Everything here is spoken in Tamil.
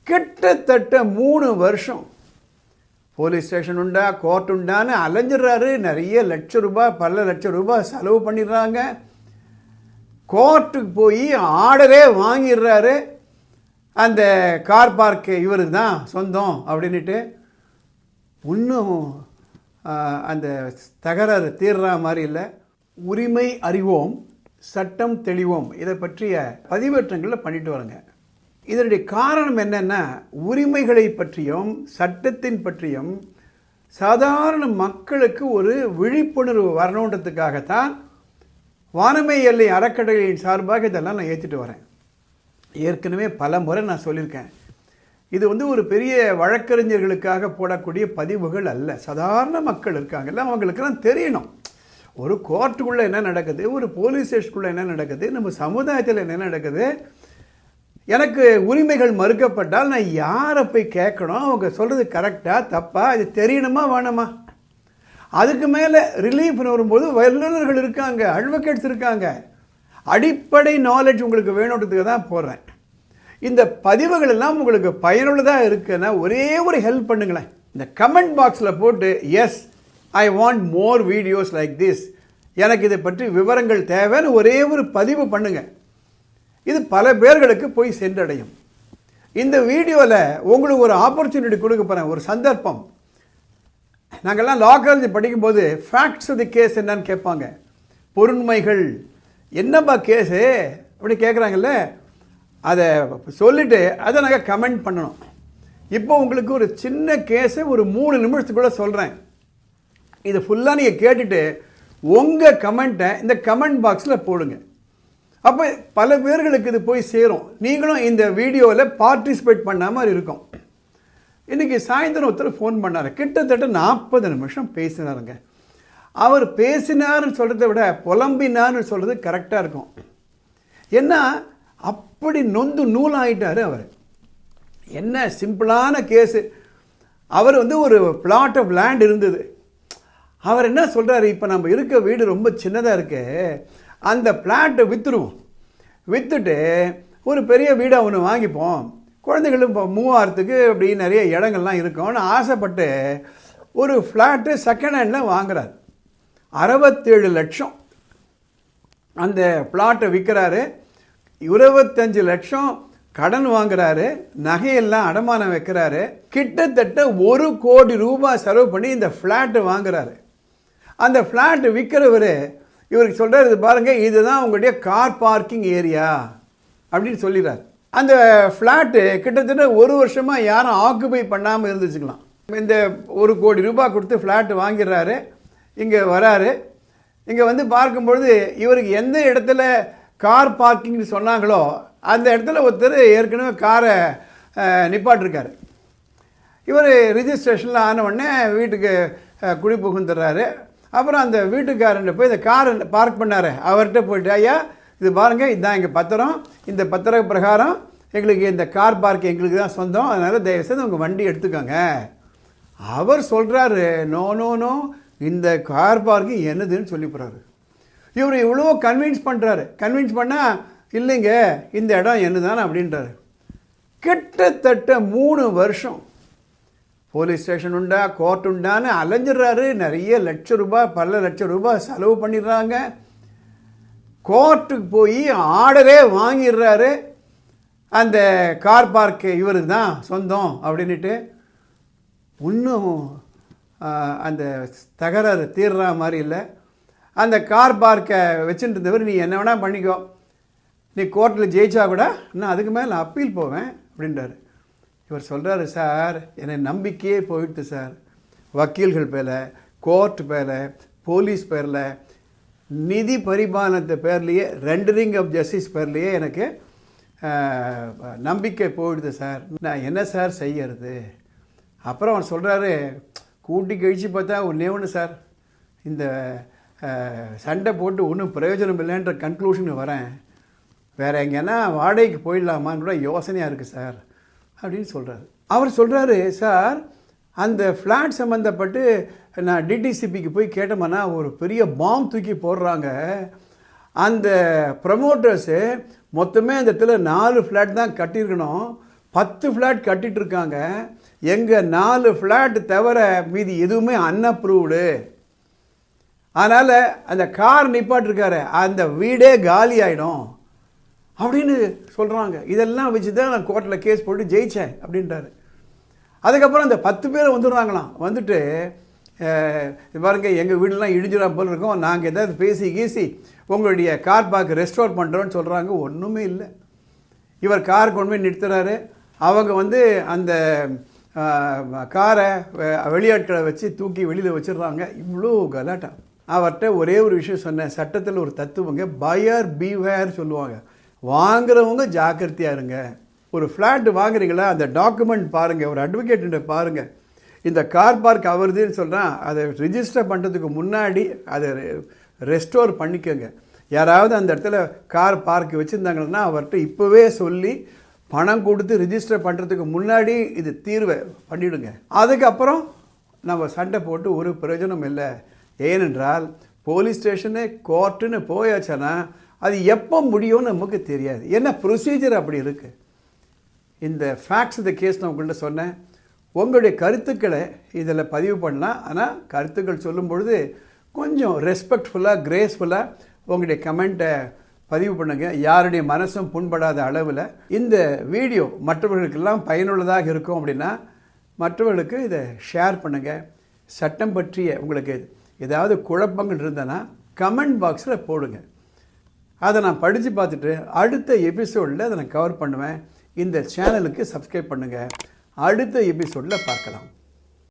கிட்டத்தட்ட 3 வருஷம் போலீஸ் ஸ்டேஷன் உண்டா, கோர்ட் உண்டான்னு அலைஞ்சிடுறாரு. நிறைய லட்சம் ரூபாய், பல லட்சம் ரூபாய் செலவு பண்ணிடுறாங்க. கோர்ட்டுக்கு போய் ஆர்டரே வாங்கிடுறாரு. அந்த கார் பார்க் இவருக்கு தான் சொந்தம் அப்படின்ட்டு இன்னும் அந்த தகராறு தீர்ற மாதிரி இல்லை. உரிமை அறிவோம், சட்டம் தெளிவோம், இதை பற்றிய பதிவேற்றங்களில் பண்ணிட்டு வரங்க. இதனுடைய காரணம் என்னென்னா, உரிமைகளை பற்றியும் சட்டத்தின் பற்றியும் சாதாரண மக்களுக்கு ஒரு விழிப்புணர்வு வரணுன்றதுக்காகத்தான் வானமை எல்லை அறக்கட்டளையின் சார்பாக இதெல்லாம் நான் ஏற்றிட்டு வரேன். ஏற்கனவே பல முறை நான் சொல்லியிருக்கேன், இது ஒரு பெரிய வழக்கறிஞர்களுக்காக போடக்கூடிய பதிவுகள் அல்ல. சாதாரண மக்கள் இருக்காங்கல்ல, அவங்களுக்கெல்லாம் தெரியணும் ஒரு கோர்ட்டுக்குள்ளே என்ன நடக்குது, ஒரு போலீஸ் ஸ்டேஷனுக்குள்ளே என்ன நடக்குது, நம்ம சமுதாயத்தில் என்ன நடக்குது. எனக்கு உரிமைகள் மறுக்கப்பட்டால் நான் யாரை போய் கேட்கணும், அவங்க சொல்கிறது கரெக்டாக தப்பா, இது தெரியணுமா வேணுமா. அதுக்கு மேலே ரிலீஃப்னு வரும்போது வல்லுநர்கள் இருக்காங்க, அட்வொகேட்ஸ் இருக்காங்க. அடிப்படை நாலேஜ் உங்களுக்கு வேணுன்றதுக்கு தான் போடுறேன். இந்த பதிவுகள் எல்லாம் உங்களுக்கு பயனுள்ளதாக இருக்குன்னா ஒரே ஒரு ஹெல்ப் பண்ணுங்களேன். இந்த கமெண்ட் பாக்ஸில் போட்டு yes I want more videos like this, எனக்கு இதை பற்றி விவரங்கள் தேவைன்னு ஒரே ஒரு பதிவு பண்ணுங்க. இது பல பேர்களுக்கு போய் சென்றடையும். இந்த வீடியோவில் உங்களுக்கு ஒரு ஆப்பர்ச்சுனிட்டி கொடுக்க போகிறேன், ஒரு சந்தர்ப்பம். நாங்கள்லாம் லா காலேஜ் படிக்கும்போது ஃபேக்ட்ஸ் ஆஃப் தி கேஸ் என்னன்னு கேட்பாங்க. பொருண்மைகள் என்னப்பா கேஸு அப்படி கேட்குறாங்கல்ல, அதை சொல்லிவிட்டு அதை நாங்கள் கமெண்ட் பண்ணணும். இப்போ உங்களுக்கு ஒரு சின்ன கேஸை ஒரு 3 நிமிஷத்துக்குள்ளே சொல்கிறேன். இதை ஃபுல்லாக நீங்கள் கேட்டுட்டு உங்கள் கமெண்ட்டை இந்த கமெண்ட் பாக்ஸில் போடுங்க. அப்போ பல பேர்களுக்கு இது போய் சேரும். நீங்களும் இந்த வீடியோவில் பார்ட்டிசிபேட் பண்ண மாதிரி இருக்கும். இன்றைக்கி சாயந்தரம் ஒருத்தர் ஃபோன் பண்ணார், கிட்டத்தட்ட 40 நிமிஷம் பேசினாருங்க. அவர் பேசினார்னு சொல்கிறத விட புலம்பினார்னு சொல்கிறது கரெக்டாக இருக்கும். ஏன்னா அப்படி நொந்து நூலாகிட்டார் அவர். என்ன சிம்பிளான கேஸு. அவர் ஒரு பிளாட் ஆஃப் லேண்ட் இருந்தது. அவர் என்ன சொல்கிறாரு, இப்போ நம்ம இருக்க வீடு ரொம்ப சின்னதாக இருக்கு, அந்த பிளாட்டை விற்றுருவோம், விற்றுட்டு ஒரு பெரிய வீடை ஒன்று வாங்கிப்போம், குழந்தைகளும் இப்போ மூவ் ஆகிறதுக்கு அப்படி நிறைய இடங்கள்லாம் இருக்கும்னு ஆசைப்பட்டு ஒரு ஃப்ளாட்டு செகண்ட் ஹேண்டில் வாங்குறாரு. 67 லட்சம் அந்த பிளாட்டை விற்கிறாரு. 25 லட்சம் கடன் வாங்குறாரு, நகையெல்லாம் அடமானம் வைக்கிறாரு. கிட்டத்தட்ட 1 கோடி ரூபாய் செலவு பண்ணி இந்த ஃப்ளாட்டை வாங்குறாரு. அந்த ஃப்ளாட்டு விற்கிறவர் இவருக்கு சொல்கிறார், இது பாருங்கள், இதுதான் உங்களுடைய கார் பார்க்கிங் ஏரியா அப்படின்னு சொல்லிடுறாரு. அந்த ஃப்ளாட்டு கிட்டத்தட்ட 1 வருஷமாக யாரும் ஆக்குபை பண்ணாமல் இருந்துச்சுக்கலாம். இந்த 1 கோடி ரூபாய் கொடுத்து ஃப்ளாட்டு வாங்கிடுறாரு. இங்கே வராரு. இங்கே பார்க்கும்பொழுது இவருக்கு எந்த இடத்துல கார் பார்க்கிங்னு சொன்னாங்களோ அந்த இடத்துல ஒருத்தர் ஏற்கனவே காரை நிப்பாட்டிருக்காரு. இவர் ரிஜிஸ்ட்ரேஷனில் ஆனவுடனே வீட்டுக்கு குடி புகுந்துடுறாரு. அப்புறம் அந்த வீட்டுக்காரன்ட்ட போய் இந்த காரை பார்க் பண்ணார். அவர்கிட்ட போய்ட்டு, ஐயா இது பாருங்கள், இதுதான் எங்கள் பத்திரம், இந்த பத்திர பிரகாரம் எங்களுக்கு இந்த கார் பார்க் எங்களுக்கு தான் சொந்தம், அதனால் தயவுசெய்து உங்கள் வண்டி எடுத்துக்கோங்க. அவர் சொல்கிறாரு, நோ நோ நோ, இந்த கார் பார்க்கிங் என்னதுன்னு சொல்லி போகிறாரு. இவர் இவ்வளோ கன்வின்ஸ் பண்ணுறாரு. கன்வின்ஸ் பண்ணால் இல்லைங்க இந்த இடம் என்னதானே அப்படின்றாரு. கிட்டத்தட்ட 3 வருஷம் போலீஸ் ஸ்டேஷன் உண்டா, கோர்ட் உண்டான்னு அலைஞ்சிடுறாரு. நிறைய லட்சம் ரூபாய், பல லட்சம் ரூபாய் செலவு பண்ணிடுறாங்க. கோர்ட்டுக்கு போய் ஆர்டரே வாங்கிடுறாரு. அந்த கார் பார்க் இவருக்கு தான் சொந்தம் அப்படின்ட்டு இன்னும் அந்த தகராறு தீர்ற மாதிரி இல்லை. அந்த கார் பார்க்கை வச்சுட்டு இருந்தவர், நீ என்ன வேணால் பண்ணிக்கோ, நீ கோர்ட்டில் ஜெயிச்சா கூட நான் அதுக்கு மேலே அப்பீல் போவேன் அப்படின்றாரு. இவர் சொல்கிறாரு, சார் என்னை நம்பிக்கையே போயிடுது சார், வக்கீல்கள் பேரில், கோர்ட் பேரில், போலீஸ் பேரில், நிதி பரிபாலனத்தை பேர்லேயே, ரெண்டரிங் ஆஃப் ஜஸ்டிஸ் பேர்லேயே எனக்கு நம்பிக்கை போயிடுது சார், நான் என்ன சார் செய்யறது. அப்புறம் அவர் சொல்கிறாரு, கூட்டி கழிச்சு பார்த்தா ஒன்று சார், இந்த சண்டை போட்டு ஒன்றும் பிரயோஜனம் இல்லைன்ற கன்க்ளூஷனுக்கு வரேன், வேறு எங்கேனா வாடகைக்கு போயிடலாமான்னு கூட யோசனையாக இருக்குது சார் அப்படின்னு சொல்கிறாரு. அவர் சொல்கிறாரு, சார் அந்த ஃப்ளாட் சம்மந்தப்பட்டு நான் டிடிசிபிக்கு போய் கேட்டோம்னா ஒரு பெரிய பாம் தூக்கி போடுறாங்க, அந்த ப்ரமோட்டர்ஸு மொத்தமே அந்த இடத்துல 4 ஃப்ளாட் தான் கட்டியிருக்கணும், 10 ஃப்ளாட் கட்டிட்டு இருக்காங்க. எங்கள் 4 ஃப்ளாட் தவிர மீதி எதுவுமே அன்அப்ரூவ்டு. அதனால் அந்த கார் நிப்பாட்டிருக்காரு, அந்த வீடே காலி ஆகிடும் அப்படின்னு சொல்கிறாங்க. இதெல்லாம் வச்சு தான் நான் கோர்ட்டில் கேஸ் போட்டு ஜெயித்தேன் அப்படின்றாரு. அதுக்கப்புறம் அந்த 10 பேர் வந்துடுறாங்களாம். வந்துட்டு பாருங்க எங்கள் வீடெலாம் இடிஞ்சிடா போல் இருக்கோம், நாங்கள் ஏதாவது பேசி கீசி உங்களுடைய கார் பார்க் ரெஸ்டோர் பண்ணுறோன்னு சொல்கிறாங்க. ஒன்றுமே இல்லை. இவர் கார் கொண்டு போய் நிறுத்துறாரு. அவங்க வந்து அந்த காரை வெளியாட்களை வச்சு தூக்கி வெளியில் வச்சிடுறாங்க. இவ்வளோ கலாட்டா. அவர்கிட்ட ஒரே ஒரு விஷயம் சொன்னேன், சட்டத்தில் ஒரு தத்துவங்க, பையர் பீவேர் சொல்லுவாங்க. வாங்குறவங்க ஜாக்கிரதையாக இருங்க. ஒரு ஃப்ளாட் வாங்குறீங்களா, அந்த டாக்குமெண்ட் பாருங்கள், ஒரு அட்வொகேட்டு பாருங்கள். இந்த கார் பார்க் அவருதுன்னு சொல்கிறான், அதை ரிஜிஸ்டர் பண்ணுறதுக்கு முன்னாடி அதை ரெஸ்டோர் பண்ணிக்கோங்க. யாராவது அந்த இடத்துல கார் பார்க் வச்சுருந்தாங்கன்னா அவர்கிட்ட இப்போவே சொல்லி பணம் கொடுத்து ரிஜிஸ்டர் பண்ணுறதுக்கு முன்னாடி இது தீர்வை பண்ணிவிடுங்க. அதுக்கப்புறம் நம்ம சண்டை போட்டு ஒரு பிரயோஜனம் இல்லை. ஏனென்றால் போலீஸ் ஸ்டேஷனு கோர்ட்டுன்னு போயாச்சுன்னா அது எப்போ முடியும்னு நமக்கு தெரியாது. என்ன ப்ரொசீஜர் அப்படி இருக்குது. இந்த ஃபேக்ட்ஸ் இந்த கேஸ் நான் உங்கள்கிட்ட சொன்னேன். உங்களுடைய கருத்துக்களை இதில் பதிவு பண்ணலாம். ஆனால் கருத்துக்கள் சொல்லும் பொழுது கொஞ்சம் ரெஸ்பெக்ட்ஃபுல்லாக கிரேஸ்ஃபுல்லாக உங்களுடைய கமெண்ட்டை பதிவு பண்ணுங்கள். யாருடைய மனசும் புண்படாத அளவில் இந்த வீடியோ மற்றவர்களுக்கெல்லாம் பயனுள்ளதாக இருக்கும் அப்படின்னா மற்றவர்களுக்கு இதை ஷேர் பண்ணுங்கள். சட்டம் பற்றிய உங்களுக்கு ஏதாவது குழப்பங்கள் இருந்ததுன்னா கமெண்ட் பாக்ஸில் போடுங்க. அதை நான் படித்து பார்த்துட்டு அடுத்த எபிசோடில் அதை நான் கவர் பண்ணுவேன். இந்த சேனலுக்கு சப்ஸ்கிரைப் பண்ணுங்கள். அடுத்த எபிசோடில் பார்க்கலாம்.